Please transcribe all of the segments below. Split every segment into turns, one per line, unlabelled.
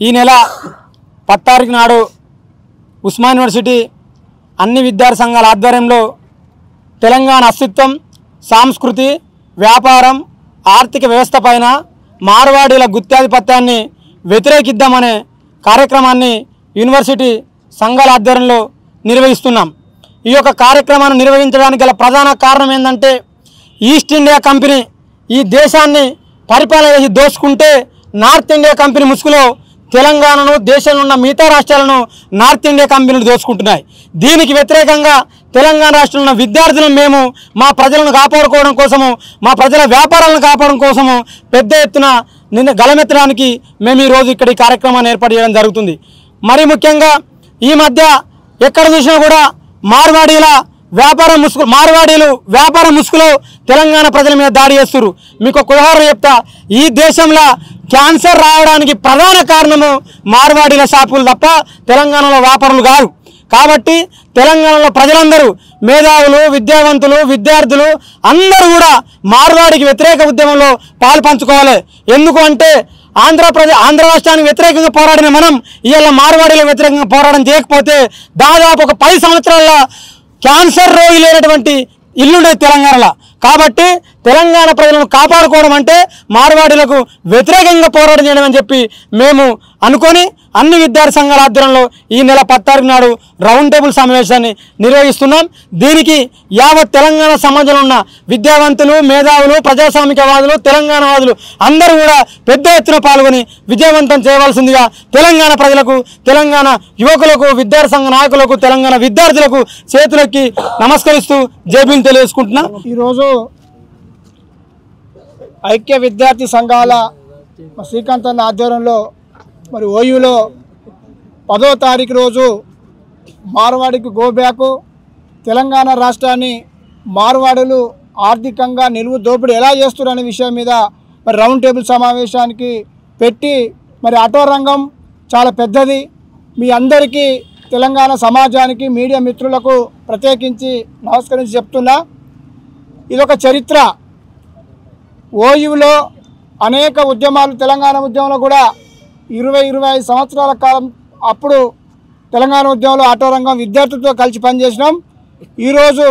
ఈ నెల 10 తారీఖు నాడు ఉస్మాన్ యూనివర్సిటీ అన్ని విద్యార్థి సంఘాల ఆధ్వర్యంలో తెలంగాణ అస్తిత్వం, సంస్కృతి, వ్యాపారం, ఆర్థిక వ్యవస్థ పైన మార్వాడీల గుత్తాధిపత్యాన్ని వ్యతిరేకిద్దామనే కార్యక్రమాన్ని యూనివర్సిటీ సంఘాల ఆధ్వర్యంలో నిర్వహిస్తున్నాం. ఈ యొక్క కార్యక్రమాన్ని నిర్వహించడానికి గల ప్రధాన కారణం ఏంటంటే, ఈస్ట్ ఇండియా కంపెనీ ఈ దేశాన్ని పరిపాలన చేసి దోచుకుంటే నార్త్ ఇండియా కంపెనీ ముసుగులో తెలంగాణను, దేశంలో ఉన్న మిగతా రాష్ట్రాలను నార్త్ ఇండియా కంపెనీలు దోచుకుంటున్నాయి. దీనికి వ్యతిరేకంగా తెలంగాణ రాష్ట్రంలో ఉన్న విద్యార్థులను మేము మా ప్రజలను కాపాడుకోవడం కోసము, మా ప్రజల వ్యాపారాలను కాపాడడం కోసము పెద్ద ఎత్తున గలమెత్తడానికి మేము ఈరోజు ఇక్కడ ఈ కార్యక్రమాన్ని ఏర్పాటు చేయడం జరుగుతుంది. మరి ముఖ్యంగా ఈ మధ్య ఎక్కడ చూసినా కూడా మార్వాడీలు వ్యాపార ముసుగులో తెలంగాణ ప్రజల మీద దాడి చేస్తున్నారు. మీకు ఒక ఉదాహరణ చెప్తా. ఈ దేశంలో క్యాన్సర్ రావడానికి ప్రధాన కారణము మార్వాడీల షాపులు తప్ప తెలంగాణలో వ్యాపారులు కాదు. కాబట్టి తెలంగాణలో ప్రజలందరూ, మేధావులు, విద్యావంతులు, విద్యార్థులు అందరూ కూడా మార్వాడికి వ్యతిరేక ఉద్యమంలో పాలు పంచుకోవాలి. ఎందుకు అంటే ఆంధ్ర రాష్ట్రానికి వ్యతిరేకంగా పోరాడిన మనం ఇవాళ మార్వాడీలకు వ్యతిరేకంగా పోరాటం చేయకపోతే దాదాపు ఒక 10 సంవత్సరాల క్యాన్సర్ రోగి లేనటువంటి ఇల్లుండేది తెలంగాణలో. కాబట్టి తెలంగాణ ప్రజలను కాపాడుకోవడం అంటే మార్వాడీలకు వ్యతిరేకంగా పోరాటం చేయడం అని చెప్పి మేము అనుకొని అన్ని విద్యార్థి సంఘాల ఆధ్వర్యంలో ఈ నెల 10 తారీఖు నాడు రౌండ్ టేబుల్ సమావేశాన్ని నిర్వహిస్తున్నాం. దీనికి యావత్ తెలంగాణ సమాజంలో ఉన్న విద్యావంతులు, మేధావులు, ప్రజాస్వామికవాదులు, తెలంగాణవాదులు అందరూ కూడా పెద్ద ఎత్తున పాల్గొని విజయవంతం చేయవలసిందిగా తెలంగాణ ప్రజలకు, తెలంగాణ యువకులకు, విద్యార్థి సంఘ నాయకులకు, తెలంగాణ విద్యార్థులకు చేతులెక్కి నమస్కరిస్తూ జైబీలు తెలియజేసుకుంటున్నా.
ఈరోజు ఐక్య విద్యార్థి సంఘాల శ్రీకాంత్ అన్న ఆధ్వర్యంలో మరి ఓయూలో 10వ తారీఖు రోజు మార్వాడికి గోబ్యాకు, తెలంగాణ రాష్ట్రాన్ని మార్వాడులు ఆర్థికంగా నిలువు దోపిడీ ఎలా చేస్తున్నారు అనే విషయం మీద మరి రౌండ్ టేబుల్ సమావేశానికి పెట్టి, మరి ఆటో రంగం చాలా పెద్దది. మీ అందరికీ తెలంగాణ సమాజానికి, మీడియా మిత్రులకు ప్రత్యేకించి నమస్కరించి చెప్తున్నా. ఇదొక చరిత్ర. ఓయూలో అనేక ఉద్యమాలు, తెలంగాణ ఉద్యమంలో కూడా 20-25 సంవత్సరాల కాలం అప్పుడు తెలంగాణ ఉద్యమంలో ఆటో రంగం విద్యార్థులతో కలిసి పనిచేసినాం. ఈరోజు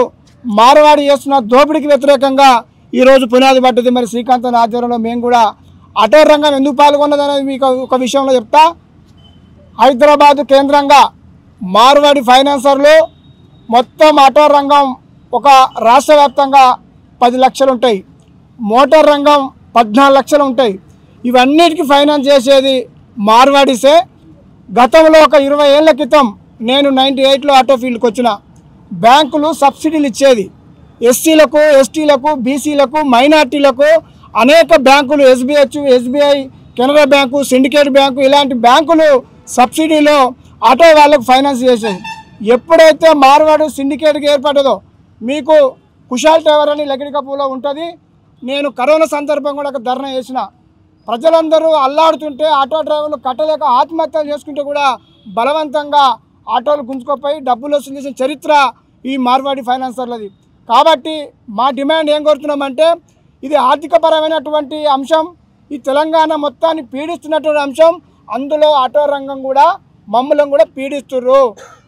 మార్వాడి చేస్తున్న దోపిడీకి వ్యతిరేకంగా ఈరోజు పునాది పడ్డది. మరి శ్రీకాంత్ ఆధ్వర్యంలో మేము కూడా ఆటో రంగం ఎందుకు పాల్గొన్నదనేది మీకు ఒక విషయంలో చెప్తా. హైదరాబాదు కేంద్రంగా మార్వాడి ఫైనాన్సర్లు మొత్తం ఆటో రంగం ఒక రాష్ట్ర వ్యాప్తంగా 10 లక్షలు ఉంటాయి, మోటార్ రంగం 14 లక్షలు ఉంటాయి. ఇవన్నిటికీ ఫైనాన్స్ చేసేది మార్వాడీసే. గతంలో ఒక 20 ఏళ్ల క్రితం నేను 98లో ఆటో ఫీల్డ్కి వచ్చిన. బ్యాంకులు సబ్సిడీలు ఇచ్చేది ఎస్సీలకు, ఎస్టీలకు, బీసీలకు, మైనార్టీలకు. అనేక బ్యాంకులు SBI, Canara bank, syndicate bank ఇలాంటి బ్యాంకులు సబ్సిడీలో ఆటో వాళ్ళకు ఫైనాన్స్ చేసేది. ఎప్పుడైతే మార్వాడు సిండికేట్కి ఏర్పడ్డదో, మీకు కుషాల్ టవర్ అని లకిడికప్పులో ఉంటుంది. నేను కరోనా సందర్భంగా కూడా ధర్నా చేసిన. ప్రజలందరూ అల్లాడుతుంటే ఆటో డ్రైవర్లు కట్టలేక ఆత్మహత్యలు చేసుకుంటే కూడా బలవంతంగా ఆటోలు గుంజుకోపోయి డబ్బులు వసూలు చేసిన చరిత్ర ఈ మార్వాడి ఫైనాన్సర్లది. కాబట్టి మా డిమాండ్ ఏం కోరుతున్నామంటే, ఇది ఆర్థికపరమైనటువంటి అంశం, ఈ తెలంగాణ మొత్తాన్ని పీడిస్తున్నటువంటి అంశం. అందులో ఆటో రంగం కూడా మమ్మల్ని కూడా పీడిస్తుర్రు.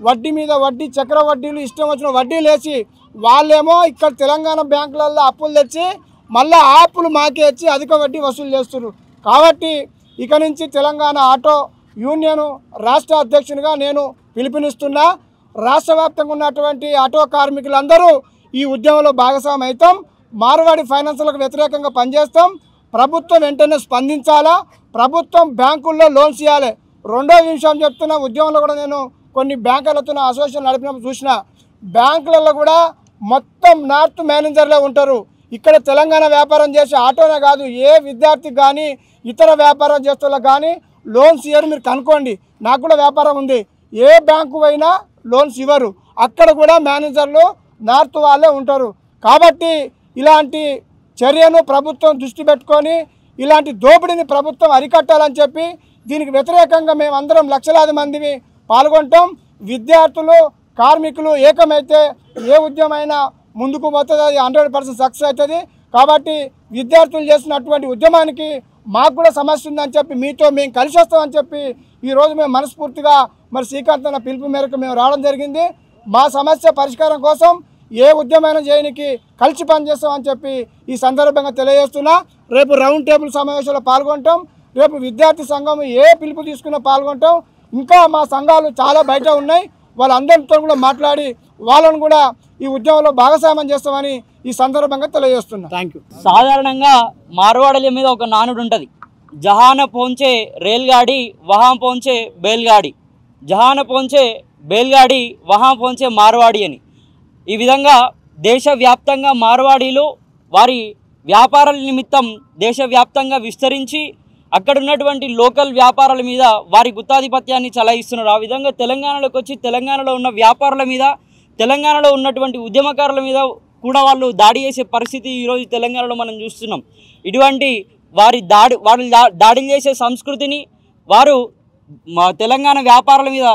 వడ్డీ మీద వడ్డీ, చక్ర వడ్డీలు, ఇష్టం వచ్చిన వడ్డీలు వేసి వాళ్ళేమో ఇక్కడ తెలంగాణ బ్యాంకులలో అప్పులు తెచ్చి మళ్ళీ ఆ అప్పులు మాకే ఇచ్చి అధిక వడ్డీ వసూలు చేస్తున్నారు. కాబట్టి ఇక నుంచి తెలంగాణ ఆటో యూనియన్ రాష్ట్ర అధ్యక్షునిగా నేను పిలుపునిస్తున్నా. రాష్ట్ర వ్యాప్తంగా ఉన్నటువంటి ఆటో కార్మికులందరూ ఈ ఉద్యమంలో భాగస్వామి అవుతాం. మార్వాడి ఫైనాన్సులకు వ్యతిరేకంగా పనిచేస్తాం. ప్రభుత్వం వెంటనే స్పందించాలా, ప్రభుత్వం బ్యాంకుల్లో లోన్స్ ఇవ్వాలి. రెండో విషయం చెప్తున్నా, ఉద్యమంలో కూడా నేను కొన్ని బ్యాంకులతో అసోసియేషన్ నడిపినప్పుడు చూసిన. బ్యాంకులలో కూడా మొత్తం నార్త్ మేనేజర్లే ఉంటారు. ఇక్కడ తెలంగాణ వ్యాపారం చేసే ఆటోనే కాదు, ఏ విద్యార్థికి కానీ ఇతర వ్యాపారం చేసేవాళ్ళకి కానీ లోన్స్ ఇవ్వరు. మీరు కనుక్కోండి, నాకు కూడా వ్యాపారం ఉంది. ఏ బ్యాంకు అయినా లోన్స్ ఇవ్వరు. అక్కడ కూడా మేనేజర్లు నార్త్ వాళ్ళే ఉంటారు. కాబట్టి ఇలాంటి చర్యను ప్రభుత్వం దృష్టి పెట్టుకొని ఇలాంటి దోపిడీని ప్రభుత్వం అరికట్టాలని చెప్పి దీనికి వ్యతిరేకంగా మేమందరం లక్షలాది మందిని పాల్గొంటాం. విద్యార్థులు, కార్మికులు ఏకమైతే ఏ ఉద్యమైనా ముందుకు పోతుంది, అది 100% సక్సెస్ అవుతుంది. కాబట్టి విద్యార్థులు చేసినటువంటి ఉద్యమానికి మాకు కూడా సమస్య ఉందని చెప్పి మీతో మేము కలిసి వస్తామని చెప్పి ఈరోజు మేము మనస్ఫూర్తిగా మరి శ్రీకాంత్ అన్న పిలుపు మేరకు మేము రావడం జరిగింది. మా సమస్య పరిష్కారం కోసం ఏ ఉద్యమైనా చేయడానికి కలిసి పనిచేస్తామని చెప్పి ఈ సందర్భంగా తెలియజేస్తున్నా. రేపు రౌండ్ టేబుల్ సమావేశంలో పాల్గొంటాం. రేపు విద్యార్థి సంఘం ఏ పిలుపు తీసుకున్నా పాల్గొంటాం. ఇంకా మా సంఘాలు చాలా బయట ఉన్నాయి, వాళ్ళందరితో కూడా మాట్లాడి వాళ్ళను కూడా ఈ ఉద్యమంలో భాగస్వామ్యం చేస్తామని ఈ సందర్భంగా తెలియజేస్తున్నా.
Thank you.
సాధారణంగా మార్వాడీల మీద ఒక నానుడు ఉంటుంది, జహాన పోంచే రేల్గాడి వహాం పోంచే బేల్గాడి, జహాన పోంచే బేల్గాడి వహాం పోంచే మార్వాడి అని. ఈ విధంగా దేశవ్యాప్తంగా మార్వాడీలు వారి వ్యాపారాల నిమిత్తం దేశవ్యాప్తంగా విస్తరించి అక్కడ ఉన్నటువంటి లోకల్ వ్యాపారాల మీద వారి గుత్తాధిపత్యాన్ని చలాయిస్తున్నారు. ఆ విధంగా తెలంగాణలోకి వచ్చి తెలంగాణలో ఉన్న వ్యాపారుల మీద, తెలంగాణలో ఉన్నటువంటి ఉద్యమకారుల మీద కూడా వాళ్ళు దాడి చేసే పరిస్థితి ఈరోజు తెలంగాణలో మనం చూస్తున్నాం. ఇటువంటి వాళ్ళు దాడులు చేసే సంస్కృతిని వారు మా తెలంగాణ వ్యాపారుల మీద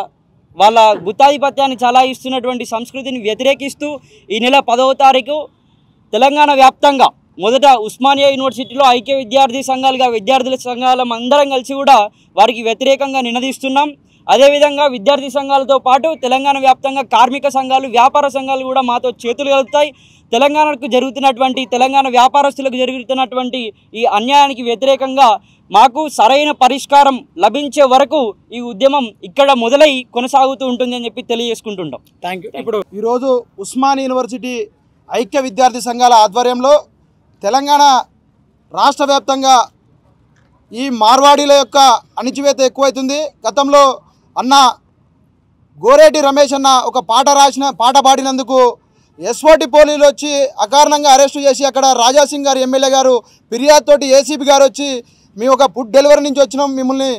వాళ్ళ గుత్తాధిపత్యాన్ని చలాయిస్తున్నటువంటి సంస్కృతిని వ్యతిరేకిస్తూ ఈ నెల 10వ తారీఖు తెలంగాణ వ్యాప్తంగా మొదట ఉస్మానియా యూనివర్సిటీలో ఐక్య విద్యార్థి సంఘాలుగా విద్యార్థుల సంఘాలం అందరం కలిసి కూడా వారికి వ్యతిరేకంగా నినదిస్తున్నాం. అదేవిధంగా విద్యార్థి సంఘాలతో పాటు తెలంగాణ వ్యాప్తంగా కార్మిక సంఘాలు, వ్యాపార సంఘాలు కూడా మాతో చేతులు కలుపుతాయి. తెలంగాణకు జరుగుతున్నటువంటి, తెలంగాణ వ్యాపారస్తులకు జరుగుతున్నటువంటి ఈ అన్యాయానికి వ్యతిరేకంగా మాకు సరైన పరిష్కారం లభించే వరకు ఈ ఉద్యమం ఇక్కడ మొదలై కొనసాగుతూ ఉంటుంది అని చెప్పి తెలియజేసుకుంటుంటాం.
Thank you. ఇప్పుడు
ఈరోజు ఉస్మానియా యూనివర్సిటీ ఐక్య విద్యార్థి సంఘాల ఆధ్వర్యంలో తెలంగాణ రాష్ట్ర వ్యాప్తంగా ఈ మార్వాడీల యొక్క అణిచివేత ఎక్కువైతుంది. గతంలో అన్న గోరేటి రమేష్ అన్న ఒక పాట పాడినందుకు ఎస్ఓటి పోలీసులు వచ్చి అకారణంగా అరెస్టు చేసి అక్కడ రాజాసింగ్ గారు ఎమ్మెల్యే గారు ఫిర్యాదుతోటి ఏసీపీ గారు వచ్చి మేము ఒక ఫుడ్ డెలివరీ నుంచి వచ్చినాం, మిమ్మల్ని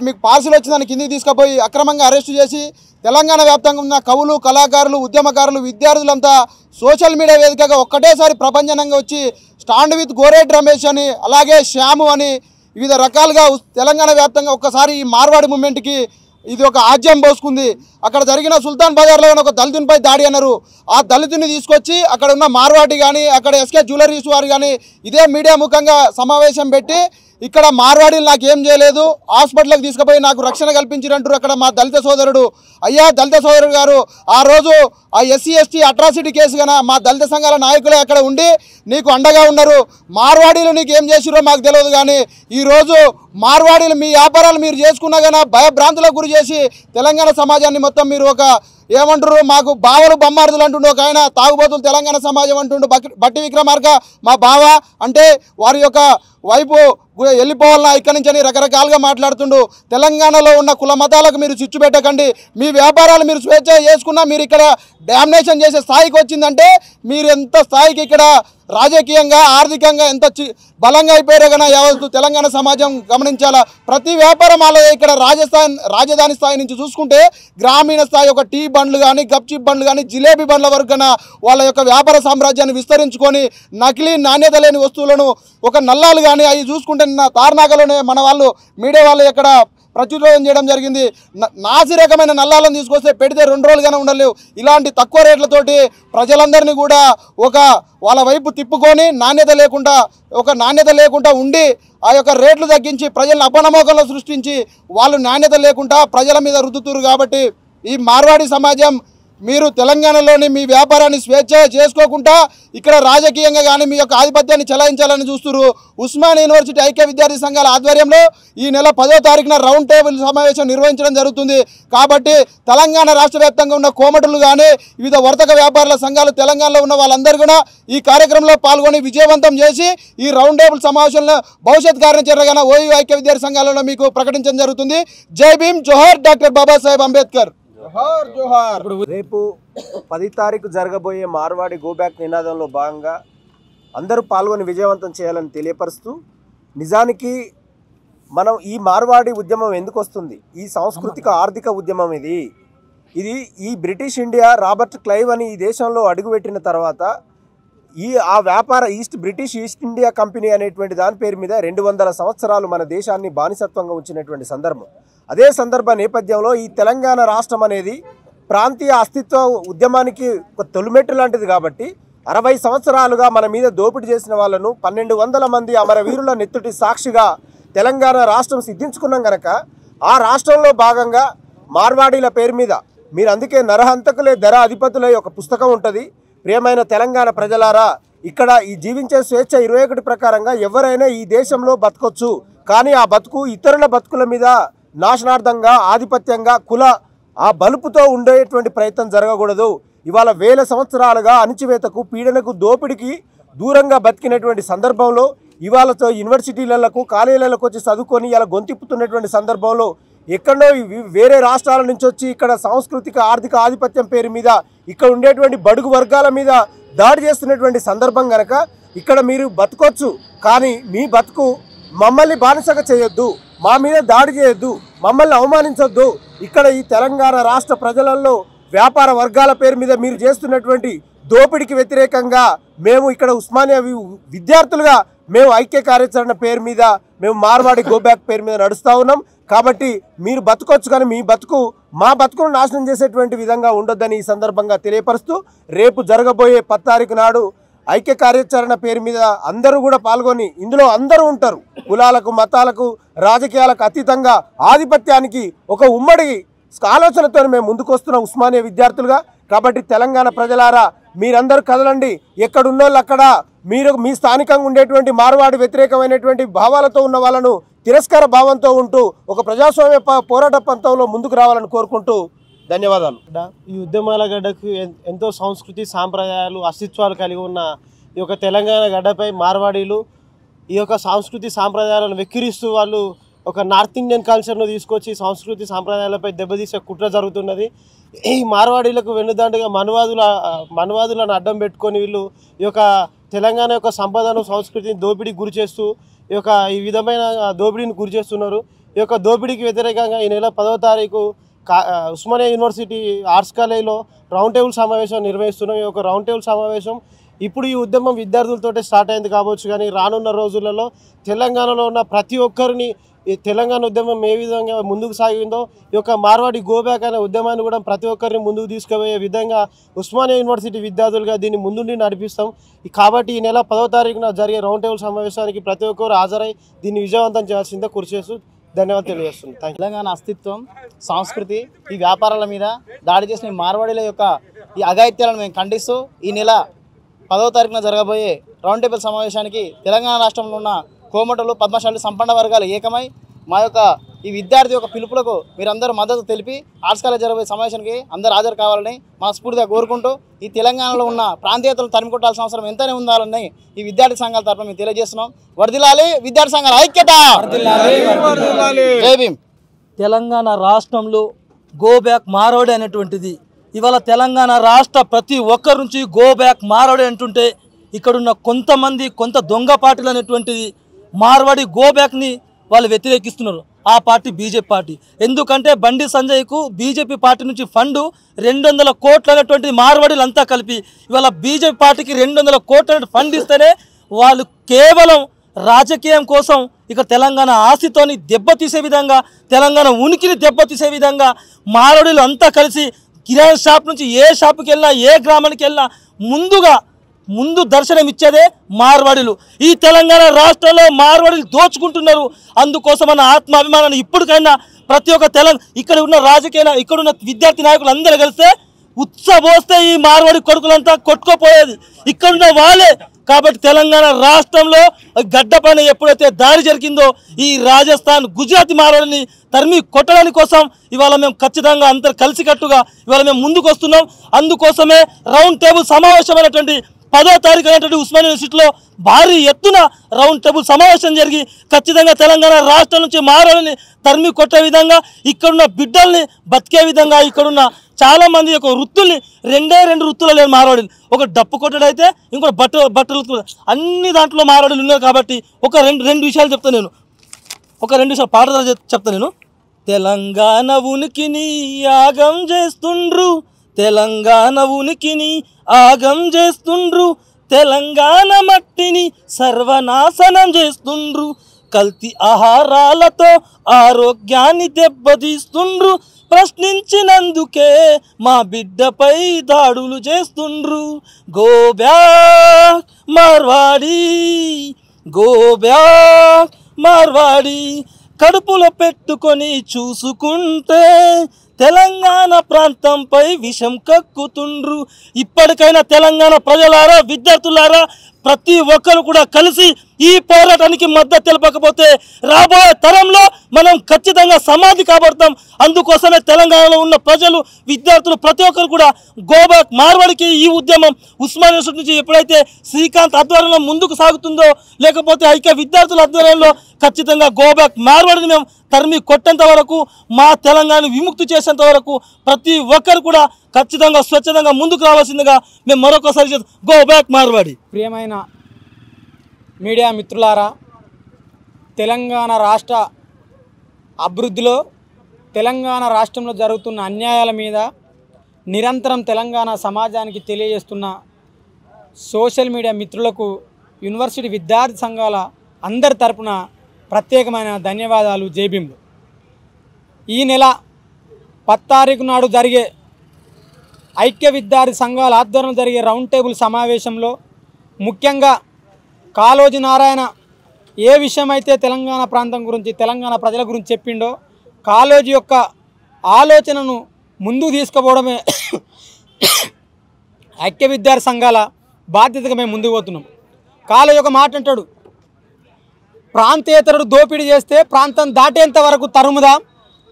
మీకు పార్సిల్ వచ్చిందని కిందికి తీసుకుపోయి అక్రమంగా అరెస్టు చేసి తెలంగాణ వ్యాప్తంగా ఉన్న కవులు, కళాకారులు, ఉద్యమకారులు, విద్యార్థులంతా సోషల్ మీడియా వేదికగా ఒక్కటేసారి ప్రపంచనంగా వచ్చి స్టాండ్ విత్ గోరేటి రమేష్ అని, అలాగే శ్యాము అని వివిధ రకాలుగా తెలంగాణ వ్యాప్తంగా ఒక్కసారి ఈ మార్వాడి మూమెంట్కి ఇది ఒక ఆజ్యం పోసుకుంది. అక్కడ జరిగిన సుల్తాన్ బజార్లో ఒక దళితునిపై దాడి అన్నారు. ఆ దళితుని తీసుకొచ్చి అక్కడ ఉన్న మార్వాడి కానీ, అక్కడ ఎస్కే జ్యువెలరీస్ వారు కానీ ఇదే మీడియా ముఖంగా సమావేశం పెట్టి ఇక్కడ మార్వాడీలు నాకు ఏం చేయలేదు, హాస్పిటల్కి తీసుకుపోయి నాకు రక్షణ కల్పించినట్టు అక్కడ మా దళిత సోదరుడు, అయ్యా దళిత సోదరుడు గారు ఆ రోజు ఆ ఎస్సీ ఎస్టీ అట్రాసిటీ కేసు కన్నా మా దళిత సంఘాల నాయకులే అక్కడ ఉండి నీకు అండగా ఉన్నారు, మార్వాడీలు నీకు ఏం చేసిరో మాకు తెలియదు, కానీ ఈరోజు మార్వాడీలు మీ వ్యాపారాలు మీరు చేసుకున్నా కానీ భయభ్రాంతులకు గురి చేసి తెలంగాణ సమాజాన్ని మొత్తం మీరు ఒక ఏమంటారు మాకు బావలు బొమ్మార్దులు అంటుండు ఒక ఆయన, తాగుబోతులు తెలంగాణ సమాజం అంటుండు బట్టి విక్రమార్క మా బావ అంటే వారి యొక్క వైపు వెళ్ళిపోవాలన్నా ఇక్కడి నుంచి అని రకరకాలుగా మాట్లాడుతుండు. తెలంగాణలో ఉన్న కుల మతాలకు మీరు చిచ్చు పెట్టకండి, మీ వ్యాపారాలు మీరు స్వేచ్ఛ చేసుకున్నా మీరు ఇక్కడ డామినేషన్ చేసే స్థాయికి వచ్చిందంటే మీరు ఎంత స్థాయికి ఇక్కడ రాజకీయంగా ఆర్థికంగా ఎంత బలంగా అయిపోయారో కానీ యావత్తు తెలంగాణ సమాజం గమనించాలా. ప్రతి వ్యాపారం అలా ఇక్కడ రాజధాని స్థాయి నుంచి చూసుకుంటే గ్రామీణ స్థాయి ఒక టీ బండ్లు కానీ, గప్చిప్ బండ్లు కానీ, జిలేబీ బండ్ల వరకు కన్నా వాళ్ళ యొక్క వ్యాపార సామ్రాజ్యాన్ని విస్తరించుకొని నకిలీ నాణ్యత లేని వస్తువులను ఒక నల్లాలు కానీ అవి చూసుకుంటే తార్నాకలోనే మన వాళ్ళు మీడియా వాళ్ళు ఇక్కడ ప్రచురం చేయడం జరిగింది. నాసి రకమైన నల్లాలను తీసుకొస్తే పెడితే 2 రోజులుగానే ఉండలేవు. ఇలాంటి తక్కువ రేట్లతోటి ప్రజలందరినీ కూడా ఒక వాళ్ళ వైపు తిప్పుకొని నాణ్యత లేకుండా ఉండి ఆ యొక్క రేట్లు తగ్గించి ప్రజలను అపనమ్మకంలో సృష్టించి వాళ్ళు నాణ్యత లేకుండా ప్రజల మీద రుద్దుతురు. కాబట్టి ఈ మార్వాడి సమాజం మీరు తెలంగాణలోని మీ వ్యాపారాన్ని స్వేచ్ఛ చేసుకోకుండా ఇక్కడ రాజకీయంగా కానీ మీ యొక్క ఆధిపత్యాన్ని చెలాయించాలని చూస్తున్నారు. ఉస్మానియా యూనివర్సిటీ ఐక్య విద్యార్థి సంఘాల ఆధ్వర్యంలో ఈ నెల 10వ తారీఖున రౌండ్ టేబుల్ సమావేశం నిర్వహించడం జరుగుతుంది. కాబట్టి తెలంగాణ రాష్ట్ర వ్యాప్తంగా ఉన్న కోమటులు కానీ వివిధ వర్తక వ్యాపారుల సంఘాలు తెలంగాణలో ఉన్న వాళ్ళందరూ కూడా ఈ కార్యక్రమంలో పాల్గొని విజయవంతం చేసి ఈ రౌండ్ టేబుల్ సమావేశంలో భవిష్యత్ కార్యాచరణగా ఓయూ ఐక్య విద్యార్థి సంఘాలలో మీకు ప్రకటించడం జరుగుతుంది. జై భీమ్, జోహార్ డాక్టర్ బాబాసాహెబ్ అంబేద్కర్.
రేపు 10 తారీఖు జరగబోయే మార్వాడి గోబ్యాక్ నినాదంలో భాగంగా అందరూ పాల్గొని విజయవంతం చేయాలని తెలియపరుస్తూ, నిజానికి మనం ఈ మార్వాడి ఉద్యమం ఎందుకు వస్తుంది, ఈ సాంస్కృతిక ఆర్థిక ఉద్యమం ఇది ఈ బ్రిటిష్ ఇండియా రాబర్ట్ క్లైవ్ అని ఈ దేశంలో అడుగుపెట్టిన తర్వాత బ్రిటిష్ ఈస్ట్ ఇండియా కంపెనీ అనేటువంటి దాని పేరు మీద 200 సంవత్సరాలు మన దేశాన్ని బానిసత్వంగా ఉంచినటువంటి సందర్భం. అదే సందర్భ నేపథ్యంలో ఈ తెలంగాణ రాష్ట్రం అనేది ప్రాంతీయ అస్తిత్వ ఉద్యమానికి ఒక తొలిమెట్టు లాంటిది. కాబట్టి 60 సంవత్సరాలుగా మన మీద దోపిడీ చేసిన వాళ్ళను 1200 మంది అమరవీరుల నెత్తుటి సాక్షిగా తెలంగాణ రాష్ట్రం సిద్ధించుకున్నాం కనుక ఆ రాష్ట్రంలో భాగంగా మార్వాడీల పేరు మీద మీరు అందుకే నరహంతకులే ధర అధిపతులై ఒక పుస్తకం ఉంటుంది. ప్రియమైన తెలంగాణ ప్రజలారా, ఇక్కడ ఈ జీవించే స్వేచ్ఛ 21 ప్రకారంగా ఎవరైనా ఈ దేశంలో బతకొచ్చు. కానీ ఆ బతుకు ఇతరుల బతుకుల మీద నాశనార్థంగా ఆధిపత్యంగా కుల ఆ బలుపుతో ఉండేటువంటి ప్రయత్నం జరగకూడదు. ఇవాళ వేల సంవత్సరాలుగా అణిచివేతకు పీడనకు దోపిడికి దూరంగా బతికినటువంటి సందర్భంలో ఇవాళతో యూనివర్సిటీలకు కాలేజీలకు వచ్చి చదువుకొని ఇలా గొంతిప్పుతున్నటువంటి సందర్భంలో ఎక్కడో వేరే రాష్ట్రాల నుంచి వచ్చి ఇక్కడ సాంస్కృతిక ఆర్థిక ఆధిపత్యం పేరు మీద ఇక్కడ ఉండేటువంటి బడుగు వర్గాల మీద దాడి చేస్తున్నటువంటి సందర్భం కనుక ఇక్కడ మీరు బతకొచ్చు. కానీ మీ బతుకు మమ్మల్ని బానిసగా చేయొద్దు, మా మీద దాడి చేయొద్దు, మమ్మల్ని అవమానించొద్దు. ఇక్కడ ఈ తెలంగాణ రాష్ట్ర ప్రజలలో వ్యాపార వర్గాల పేరు మీద మీరు చేస్తున్నటువంటి దోపిడికి వ్యతిరేకంగా మేము ఇక్కడ ఉస్మానియా విద్యార్థులుగా మేము ఐక్య కార్యాచరణ పేరు మీద మేము మార్వాడి గోబ్యాక్ పేరు మీద నడుస్తూ ఉన్నాం. కాబట్టి మీరు బతుకొచ్చు, కానీ మీ బతుకు మా బతుకును నాశనం చేసేటువంటి విధంగా ఉండొద్దని ఈ సందర్భంగా తెలియపరుస్తూ రేపు జరగబోయే 10 తారీఖు నాడు ఐక్య కార్యాచరణ పేరు మీద అందరూ కూడా పాల్గొని ఇందులో అందరూ ఉంటారు. కులాలకు మతాలకు రాజకీయాలకు అతీతంగా ఆధిపత్యానికి ఒక ఉమ్మడి ఆలోచనతో మేము ముందుకు వస్తున్నాం ఉస్మానియా విద్యార్థులుగా. కాబట్టి తెలంగాణ ప్రజలారా మీరందరూ కదలండి. ఎక్కడున్నోళ్ళు అక్కడ మీరు మీ స్థానికంగా ఉండేటువంటి మార్వాడి వ్యతిరేకమైనటువంటి భావాలతో ఉన్న వాళ్ళను తిరస్కార భావంతో ఉంటూ ఒక ప్రజాస్వామ్య పోరాట పంతంలో ముందుకు రావాలని కోరుకుంటూ ధన్యవాదాలు.
ఈ ఉద్యమాల గడ్డకు ఎంతో సంస్కృతి సాంప్రదాయాలు అస్తిత్వాలు కలిగి ఉన్న ఈ యొక్క తెలంగాణ గడ్డపై మార్వాడీలు ఈ యొక్క సంస్కృతి సాంప్రదాయాలను వెక్కిరిస్తూ వాళ్ళు ఒక నార్త్ ఇండియన్ కల్చర్ను తీసుకొచ్చి సంస్కృతి సాంప్రదాయాలపై దెబ్బతీసే కుట్ర జరుగుతున్నది. ఈ మార్వాడీలకు వెన్నుదాండుగా మనువాదులను అడ్డం పెట్టుకొని వీళ్ళు ఈ యొక్క తెలంగాణ యొక్క సంపదను సంస్కృతిని దోపిడీకి గురి చేస్తూ ఈ విధమైన దోపిడీని గురి చేస్తున్నారు. ఈ యొక్క దోపిడీకి వ్యతిరేకంగా ఈ నెల 10వ తారీఖు ఉస్మానియా యూనివర్సిటీ ఆర్ట్స్ కాలేజ్లో రౌండ్ టేబుల్ సమావేశం నిర్వహిస్తున్నాం. ఈ యొక్క రౌండ్ టేబుల్ సమావేశం ఇప్పుడు ఈ ఉద్యమం విద్యార్థులతోటే స్టార్ట్ అయింది కావచ్చు, కానీ రానున్న రోజులలో తెలంగాణలో ఉన్న ప్రతి ఒక్కరిని ఈ తెలంగాణ ఉద్యమం ఏ విధంగా ముందుకు సాగిందో ఈ యొక్క మార్వాడి గోబ్యాక్ అనే ఉద్యమాన్ని కూడా ప్రతి ఒక్కరిని ముందుకు తీసుకుపోయే విధంగా ఉస్మానియా యూనివర్సిటీ విద్యార్థులుగా దీన్ని ముందుండి నడిపిస్తాం. కాబట్టి ఈ నెల 10వ తారీఖున జరిగే రౌండ్ టేబుల్ సమావేశానికి ప్రతి ఒక్కరు హాజరై దీన్ని విజయవంతం చేయాల్సిందే కృషి చేస్తూ ధన్యవాదాలు తెలియజేస్తున్నాను.
తెలంగాణ అస్తిత్వం సంస్కృతి ఈ వ్యాపారాల మీద దాడి చేసిన మార్వాడీల యొక్క ఈ అఘాయిత్యాలను మేము ఖండిస్తూ ఈ నెల 10వ తారీఖున జరగబోయే రౌండ్ టేబుల్ సమావేశానికి తెలంగాణ రాష్ట్రంలో ఉన్న కోమటలు పద్మశాలి సంపన్న వర్గాలు ఏకమై మా యొక్క ఈ విద్యార్థి యొక్క పిలుపులకు మీరందరూ మద్దతు తెలిపి ఆర్ట్స్ కాలేజ్ జరగబోయే సమావేశానికి అందరూ హాజరు కావాలని మనస్ఫూర్తిగా కోరుకుంటూ ఈ తెలంగాణలో ఉన్న ప్రాంతీయతలను తరిమి కొట్టాల్సిన అవసరం ఎంతనే ఉండాలని ఈ విద్యార్థి సంఘాల తరఫున మేము తెలియజేస్తున్నాం. వర్ధిల్లాలి విద్యార్థి సంఘాల ఐక్యత. జై భీమ్.
తెలంగాణ రాష్ట్రంలో గోబ్యాక్ మార్వాడి అనేటువంటిది ఇవాళ తెలంగాణ రాష్ట్ర ప్రతి ఒక్కరి నుంచి గోబ్యాక్ మార్వాడి అంటుంటే ఇక్కడున్న కొంత దొంగ పార్టీలు అనేటువంటిది మార్వాడి గోబ్యాక్ని వాళ్ళు వ్యతిరేకిస్తున్నారు. ఆ పార్టీ బీజేపీ పార్టీ. ఎందుకంటే బండి సంజయ్కు బీజేపీ పార్టీ నుంచి ఫండు 200 కోట్లు అనేటువంటి మార్వాడీలు అంతా కలిపి ఇవాళ బీజేపీ పార్టీకి 200 కోట్ల ఫండ్ ఇస్తేనే వాళ్ళు కేవలం రాజకీయం కోసం ఇక తెలంగాణ ఆస్తితోని దెబ్బతీసే విధంగా తెలంగాణ ఉనికిని దెబ్బతీసే విధంగా మార్వాడీలు అంతా కలిసి కిరాణా షాప్ నుంచి ఏ షాపుకి వెళ్ళినా ఏ గ్రామానికి వెళ్ళినా ముందు దర్శనం ఇచ్చేదే మార్వాడీలు. ఈ తెలంగాణ రాష్ట్రంలో మార్వాడీలు దోచుకుంటున్నారు. అందుకోసం మన ఆత్మాభిమానాన్ని ఇప్పటికైనా ప్రతి ఒక్క ఇక్కడ ఉన్న ఇక్కడున్న విద్యార్థి నాయకులు అందరూ కలిస్తే ఉత్సవోస్తే ఈ మార్వాడి కొడుకులంతా కొట్టుకోపోయేది ఇక్కడున్న వాళ్ళే. కాబట్టి తెలంగాణ రాష్ట్రంలో గడ్డ పైన ఎప్పుడైతే దాడి జరిగిందో ఈ రాజస్థాన్ గుజరాత్ మార్వాడిని తరిమి కొట్టడానికి కోసం ఇవాళ మేము ఖచ్చితంగా అందరు కలిసికట్టుగా ఇవాళ మేము ముందుకు వస్తున్నాం. అందుకోసమే రౌండ్ టేబుల్ సమావేశమైనటువంటి 10వ తారీఖు అనేటువంటి ఉస్మానియా యూనివర్సిటీలో భారీ ఎత్తున రౌండ్ టేబుల్ సమావేశం జరిగి ఖచ్చితంగా తెలంగాణ రాష్ట్రం నుంచి మార్వాడిని తరిమి కొట్టే విధంగా ఇక్కడున్న బిడ్డల్ని బతికే విధంగా ఇక్కడున్న చాలా మంది యొక్క వృత్తుల్ని 2 వృత్తులు లేని మార్వాడీలు. ఒక డప్పు కొట్టడైతే ఇంకో బట్టలు అన్ని దాంట్లో మార్వాడీలు ఉన్నారు. కాబట్టి ఒక రెండు విషయాలు చెప్తాను నేను. ఒక 2 విషయాలు పాట చెప్తాను నేను. తెలంగాణ ఉనికిని యాగం చేస్తుండ్రు, తెలంగాణ ఉనికిని ఆగం చేస్తుండ్రు, తెలంగాణ మట్టిని సర్వనాశనం చేస్తుండ్రు, కల్తీ ఆహారాలతో ఆరోగ్యాన్ని దెబ్బతీస్తుండ్రు, ప్రశ్నించినందుకే మా బిడ్డపై దాడులు చేస్తుండ్రు. గోబ్యాక్ మార్వాడి, గోబ్యాక్ మార్వాడి, కడుపులో పెట్టుకొని చూసుకుంటే తెలంగాణ ప్రాంతంపై విషం కక్కుతుండ్రు. ఇప్పటికైనా తెలంగాణ ప్రజలారా, విద్యార్థులారా, ప్రతి ఒక్కరు కూడా కలిసి ఈ పోరాటానికి మద్దతు తెలపకపోతే రాబోయే తరంలో మనం ఖచ్చితంగా సమాధి కాబడతాం. అందుకోసమే తెలంగాణలో ఉన్న ప్రజలు, విద్యార్థులు ప్రతి ఒక్కరు కూడా గోబ్యాక్ మార్వాడికి ఈ ఉద్యమం ఉస్మానియా యూనివర్సిటీ నుంచి ఎప్పుడైతే శ్రీకాంత్ ఆధ్వర్యంలో ముందుకు సాగుతుందో, లేకపోతే ఐక్య విద్యార్థుల ఆధ్వర్యంలో ఖచ్చితంగా గోబ్యాక్ మార్వాడిని మేము తరిమి కొట్టేంత వరకు, మా తెలంగాణ విముక్తి చేసేంత వరకు ప్రతి ఒక్కరు కూడా ఖచ్చితంగా స్వచ్ఛందంగా ముందుకు రావాల్సిందిగా మేము మరొకసారి గోబ్యాక్ మార్వాడి.
ప్రియమైన మీడియా మిత్రులారా, తెలంగాణ రాష్ట్ర అభివృద్ధిలో, తెలంగాణ రాష్ట్రంలో జరుగుతున్న అన్యాయాల మీద నిరంతరం తెలంగాణ సమాజానికి తెలియజేస్తున్న సోషల్ మీడియా మిత్రులకు, యూనివర్సిటీ విద్యార్థి సంఘాల అందరి తరపున ప్రత్యేకమైన ధన్యవాదాలు. జైభీములు. ఈ నెల 10 తారీఖు నాడు జరిగే ఐక్య విద్యార్థి సంఘాల ఆధ్వర్యంలో జరిగే రౌండ్ టేబుల్ సమావేశంలో ముఖ్యంగా కాళోజీ నారాయణ ఏ విషయమైతే తెలంగాణ ప్రాంతం గురించి, తెలంగాణ ప్రజల గురించి చెప్పిండో, కాళోజీ యొక్క ఆలోచనను ముందుకు తీసుకుపోవడమే ఐక్య విద్యార్థి సంఘాల బాధ్యతగా మేము ముందుకు పోతున్నాం. కాళోజీ ఒక మాట అంటాడు, ప్రాంతేతరుడు దోపిడీ చేస్తే ప్రాంతం దాటేంత వరకు తరుముదా,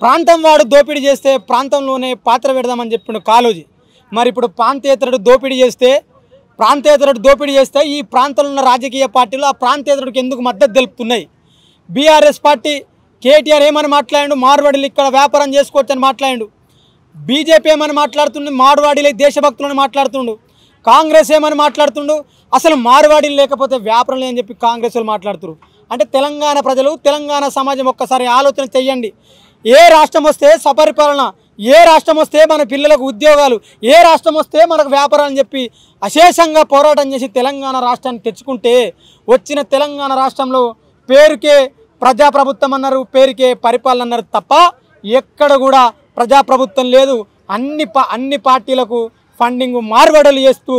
ప్రాంతం వాడు దోపిడీ చేస్తే ప్రాంతంలోనే పాత్ర పెడదామని చెప్పిండు కాళోజీ. మరి ఇప్పుడు ప్రాంతేతరుడు దోపిడీ చేస్తే ఈ ప్రాంతంలో ఉన్న రాజకీయ పార్టీలు ఆ ప్రాంతేతరుడికి ఎందుకు మద్దతు తెలుపుతున్నాయి? బీఆర్ఎస్ పార్టీ కేటీఆర్ ఏమని మాట్లాడిండు, మార్వాడీలు ఇక్కడ వ్యాపారం చేసుకోవచ్చని మాట్లాడిండు. బీజేపీ ఏమని మాట్లాడుతుండు, మార్వాడీలే దేశభక్తులని మాట్లాడుతుండు. కాంగ్రెస్ ఏమని మాట్లాడుతుండు, అసలు మార్వాడీలు లేకపోతే వ్యాపారం లేదని చెప్పి కాంగ్రెస్ వాళ్ళు మాట్లాడుతున్నారు. అంటే తెలంగాణ ప్రజలు, తెలంగాణ సమాజం ఒక్కసారి ఆలోచన చెయ్యండి. ఏ రాష్ట్రం వస్తే సపరిపాలన, ఏ రాష్ట్రం వస్తే మన పిల్లలకు ఉద్యోగాలు, ఏ రాష్ట్రం వస్తే మనకు వ్యాపారాలు అని చెప్పి అశేషంగా పోరాటం చేసి తెలంగాణ రాష్ట్రాన్ని తెచ్చుకుంటే, వచ్చిన తెలంగాణ రాష్ట్రంలో పేరుకే ప్రజాప్రభుత్వం అన్నారు, పేరుకే పరిపాలన అన్నారు తప్ప ఎక్కడ కూడా ప్రజాప్రభుత్వం లేదు. అన్ని పార్టీలకు ఫండింగ్ మార్వాడీలు చేస్తూ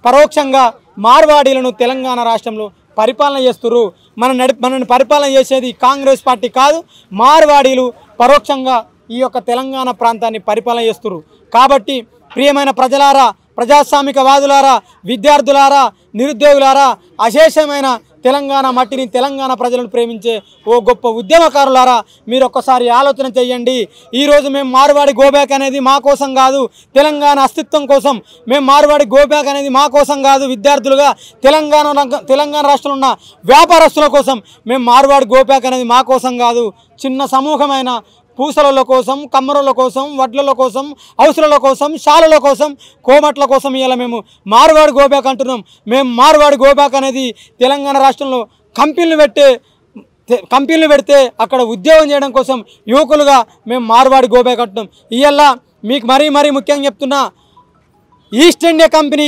పరోక్షంగా మార్వాడీలను తెలంగాణ రాష్ట్రంలో పరిపాలన చేస్తున్నారు. మనని పరిపాలన చేసేది కాంగ్రెస్ పార్టీ కాదు, మార్వాడీలు పరోక్షంగా ఈ యొక్క తెలంగాణ ప్రాంతాన్ని పరిపాలన చేస్తున్నారు. కాబట్టి ప్రియమైన ప్రజలారా, ప్రజాస్వామికవాదులారా, విద్యార్థులారా, నిరుద్యోగులారా, అశేషమైన తెలంగాణ మట్టిని, తెలంగాణ ప్రజలను ప్రేమించే ఓ గొప్ప ఉద్యమకారులారా, మీరు ఒక్కసారి ఆలోచన చేయండి. ఈరోజు మేము మార్వాడి గోబ్యాక్ అనేది మా కోసం కాదు, తెలంగాణ అస్తిత్వం కోసం. మేము మార్వాడి గోబ్యాక్ అనేది మా కోసం కాదు, విద్యార్థులుగా తెలంగాణ రాష్ట్రంలో ఉన్న వ్యాపారస్తుల కోసం. మేము మార్వాడి గోబ్యాక్ అనేది మా కోసం కాదు, చిన్న సమూహమైన పూసల కోసం, కమ్మరుల కోసం, వడ్ల కోసం, హౌసుల కోసం, శాలల కోసం, కోమట్ల కోసం ఇలా మేము మార్వాడి గోబ్యాక్ అంటున్నాం. మేము మార్వాడి గోబ్యాక్ అనేది తెలంగాణ రాష్ట్రంలో కంపెనీలు పెడితే అక్కడ ఉద్యోగం చేయడం కోసం యువకులుగా మేము మార్వాడి గోబ్యాక్ అంటున్నాం. ఇవాళ మీకు మరీ ముఖ్యంగా చెప్తున్నా, ఈస్ట్ ఇండియా కంపెనీ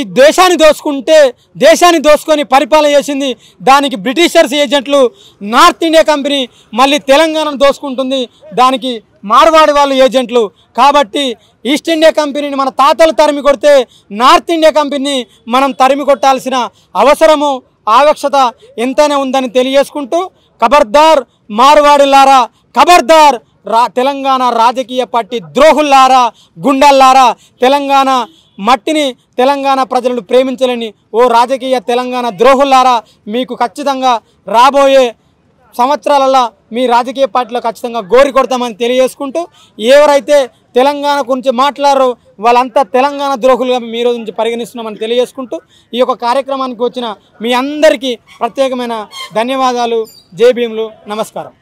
దేశాన్ని దోసుకొని పరిపాలన చేసింది. దానికి బ్రిటిషర్స్ ఏజెంట్లు. నార్త్ ఇండియా కంపెనీ మళ్ళీ తెలంగాణను దోసుకుంటుంది, దానికి మార్వాడి వాళ్ళు ఏజెంట్లు. కాబట్టి ఈస్ట్ ఇండియా కంపెనీని మన తాతలు తరిమి కొడితే నార్త్ ఇండియా కంపెనీని మనం తరిమి కొట్టాల్సిన అవసరము, ఆవశ్యకత ఎంతైనా ఉందని తెలియజేసుకుంటూ, ఖబర్దార్ మార్వాడిలారా, ఖబర్దార్ తెలంగాణ రాజకీయ పార్టీ ద్రోహుల్లారా, గుండల్లారా, తెలంగాణ మట్టిని, తెలంగాణ ప్రజలను ప్రేమించలేని ఓ రాజకీయ తెలంగాణ ద్రోహుల్లారా, మీకు ఖచ్చితంగా రాబోయే సంవత్సరాలలో మీ రాజకీయ పార్టీలో ఖచ్చితంగా గోరి కొడతామని తెలియజేసుకుంటూ, ఎవరైతే తెలంగాణ గురించి మాట్లాడారో వాళ్ళంతా తెలంగాణ ద్రోహులుగా మీ రోజు నుంచి పరిగణిస్తున్నామని తెలియజేసుకుంటూ, ఈ యొక్క కార్యక్రమానికి వచ్చిన మీ అందరికీ ప్రత్యేకమైన ధన్యవాదాలు. జై భీములు. నమస్కారం.